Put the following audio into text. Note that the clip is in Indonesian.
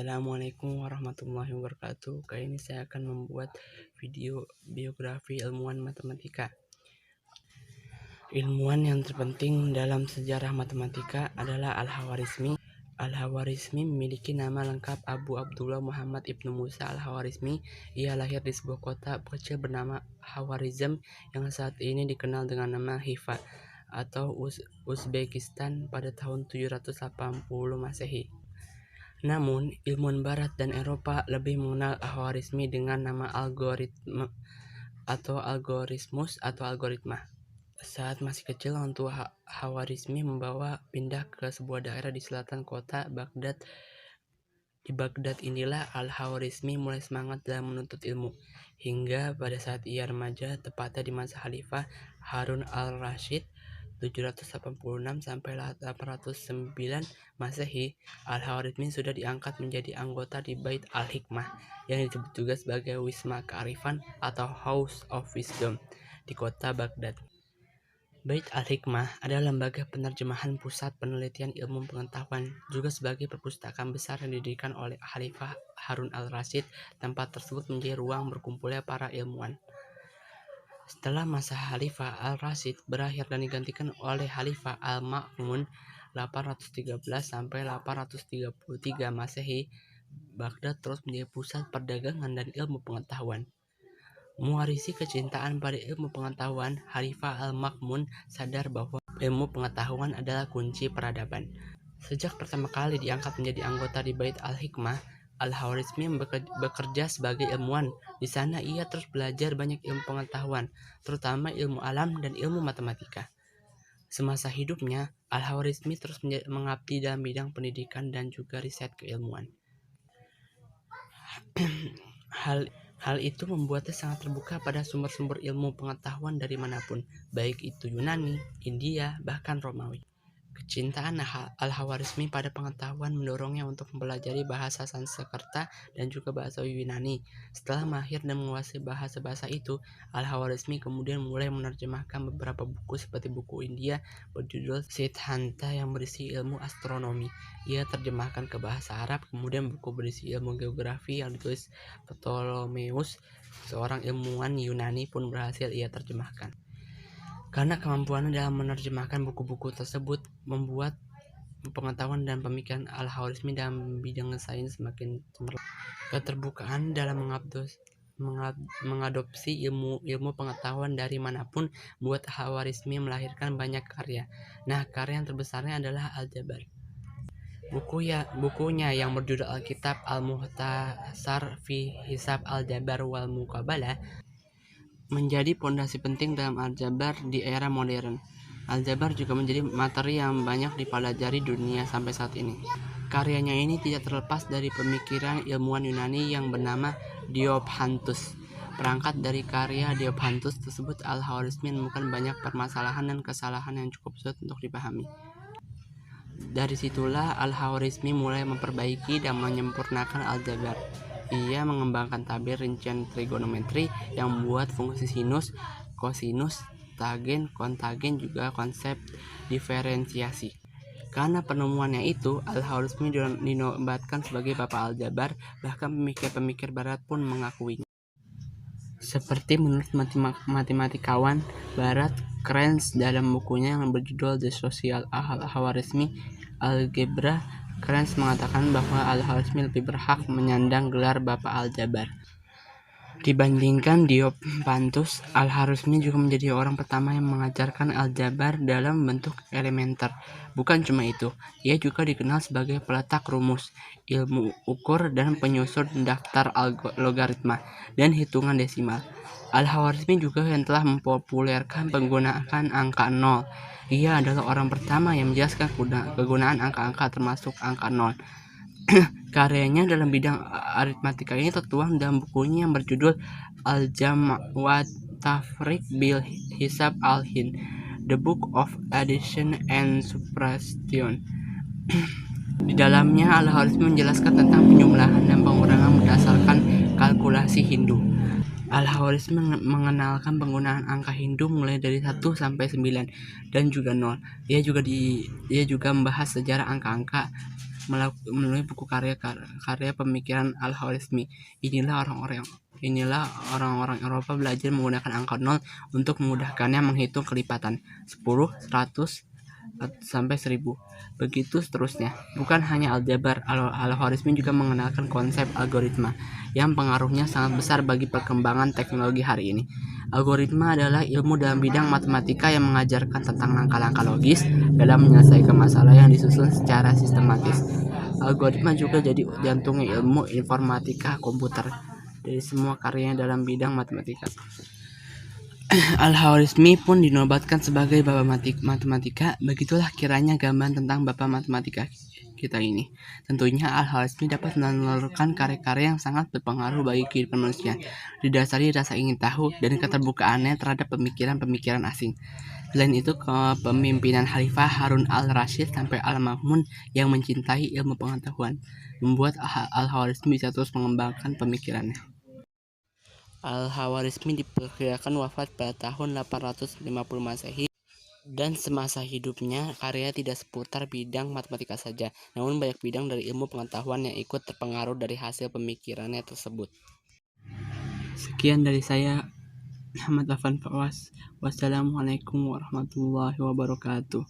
Assalamualaikum warahmatullahi wabarakatuh. Kali ini saya akan membuat video biografi ilmuwan matematika. Ilmuwan yang terpenting dalam sejarah matematika adalah Al-Khawarizmi. Al-Khawarizmi memiliki nama lengkap Abu Abdullah Muhammad Ibnu Musa Al-Khawarizmi. Ia lahir di sebuah kota kecil bernama Khawarizm yang saat ini dikenal dengan nama Hifa atau Uzbekistan pada tahun 780 Masehi. Namun, ilmuwan Barat dan Eropa lebih mengenal Khawarizmi dengan nama algoritma atau algoritmus atau algoritma. Saat masih kecil, orang tua Khawarizmi membawa pindah ke sebuah daerah di selatan kota Baghdad. Di Baghdad inilah Al-Khawarizmi mulai semangat dalam menuntut ilmu. Hingga pada saat ia remaja, tepatnya di masa Khalifah Harun al-Rasyid 786 sampai 809 Masehi, Al-Khawarizmi sudah diangkat menjadi anggota di Bait al-Hikmah yang disebut juga sebagai Wisma Kearifan atau House of Wisdom di kota Baghdad. Bait al-Hikmah adalah lembaga penerjemahan pusat penelitian ilmu pengetahuan, juga sebagai perpustakaan besar yang didirikan oleh Khalifah Harun al-Rasyid. Tempat tersebut menjadi ruang berkumpulnya para ilmuwan. Setelah masa Khalifah al-Rasyid berakhir dan digantikan oleh Khalifah al-Ma'mun 813 sampai 833 Masehi, Baghdad terus menjadi pusat perdagangan dan ilmu pengetahuan. Mewarisi kecintaan pada ilmu pengetahuan, Khalifah al-Ma'mun sadar bahwa ilmu pengetahuan adalah kunci peradaban. Sejak pertama kali diangkat menjadi anggota di Bait al-Hikmah, Al-Khawarizmi bekerja sebagai ilmuwan. Di sana ia terus belajar banyak ilmu pengetahuan, terutama ilmu alam dan ilmu matematika. Semasa hidupnya, Al-Khawarizmi terus mengabdi dalam bidang pendidikan dan juga riset keilmuan. Hal itu membuatnya sangat terbuka pada sumber-sumber ilmu pengetahuan dari manapun, baik itu Yunani, India, bahkan Romawi. Kecintaan Al-Khawarizmi pada pengetahuan mendorongnya untuk mempelajari bahasa Sanskerta dan juga bahasa Yunani. Setelah mahir dan menguasai bahasa-bahasa itu, Al-Khawarizmi kemudian mulai menerjemahkan beberapa buku seperti buku India berjudul Siddhanta yang berisi ilmu astronomi. Ia terjemahkan ke bahasa Arab, kemudian buku berisi ilmu geografi yang ditulis Ptolemeus, seorang ilmuwan Yunani, pun berhasil ia terjemahkan. Karena kemampuannya dalam menerjemahkan buku-buku tersebut membuat pengetahuan dan pemikiran Al-Khawarizmi dalam bidang sains semakin cemerlang. Keterbukaan dalam mengadopsi ilmu pengetahuan dari manapun buat Khawarizmi melahirkan banyak karya. Nah, karya yang terbesarnya adalah Al-Jabar. Bukunya yang berjudul Al-Kitab Al-Muhtasar fi Hisab Al-Jabar wal Muqabalah menjadi pondasi penting dalam aljabar di era modern. Aljabar juga menjadi materi yang banyak dipelajari dunia sampai saat ini. Karyanya ini tidak terlepas dari pemikiran ilmuwan Yunani yang bernama Diophantus. Perangkat dari karya Diophantus tersebut, Al-Khawarizmi menemukan banyak permasalahan dan kesalahan yang cukup sulit untuk dipahami. Dari situlah Al-Khawarizmi mulai memperbaiki dan menyempurnakan aljabar. Ia mengembangkan tabel rincian trigonometri yang membuat fungsi sinus, kosinus, tagen, kontagen, juga konsep diferensiasi. Karena penemuannya itu, Al-Khawarizmi dinobatkan sebagai bapak aljabar, bahkan pemikir-pemikir barat pun mengakuinya. Seperti menurut matematikawan barat Krenz dalam bukunya yang berjudul The Social Khawarizmi Algebra, Krenz mengatakan bahwa Al-Khawarizmi lebih berhak menyandang gelar Bapak Al-Jabar. Dibandingkan Diophantus, Al-Khawarizmi juga menjadi orang pertama yang mengajarkan aljabar dalam bentuk elementer. Bukan cuma itu, ia juga dikenal sebagai peletak rumus, ilmu ukur, dan penyusun daftar logaritma dan hitungan desimal. Al-Khawarizmi juga yang telah mempopulerkan penggunaan angka 0. Ia adalah orang pertama yang menjelaskan kegunaan angka-angka termasuk angka 0. Karyanya dalam bidang aritmatika ini tertuang dalam bukunya yang berjudul Al-Jam' wa Tafriq bil Hisab al-Hind, The Book of Addition and Subtraction. Di dalamnya, Al-Khawarizmi menjelaskan tentang penjumlahan dan pengurangan berdasarkan kalkulasi Hindu. Al-Khawarizmi mengenalkan penggunaan angka Hindu mulai dari 1 sampai 9 dan juga 0. Ia juga membahas sejarah angka-angka melalui buku karya pemikiran Al-Khwarizmi. Inilah orang-orang Eropa belajar menggunakan angka 0 untuk memudahkannya menghitung kelipatan 10, 100, sampai 1000. Begitu seterusnya. Bukan hanya aljabar, Al-Khwarizmi juga mengenalkan konsep algoritma yang pengaruhnya sangat besar bagi perkembangan teknologi hari ini. Algoritma adalah ilmu dalam bidang matematika yang mengajarkan tentang langkah-langkah logis dalam menyelesaikan masalah yang disusun secara sistematis. Algoritma juga jadi jantungnya ilmu informatika komputer dari semua karyanya dalam bidang matematika. Al-Khwarizmi pun dinobatkan sebagai bapak matematika. Begitulah kiranya gambaran tentang bapak matematika kita ini. Tentunya Al-Khwarizmi dapat menelurkan karya-karya yang sangat berpengaruh bagi kehidupan manusia, didasari rasa ingin tahu dan keterbukaannya terhadap pemikiran-pemikiran asing. Selain itu, kepemimpinan Khalifah Harun al-Rasyid sampai al-Ma'mun yang mencintai ilmu pengetahuan membuat Al-Khwarizmi bisa terus mengembangkan pemikirannya. Al-Khwarizmi diperkirakan wafat pada tahun 850 Masehi, dan semasa hidupnya karya tidak seputar bidang matematika saja, namun banyak bidang dari ilmu pengetahuan yang ikut terpengaruh dari hasil pemikirannya tersebut. Sekian dari saya, Muhammad Afan Fawaz. Wassalamualaikum warahmatullahi wabarakatuh.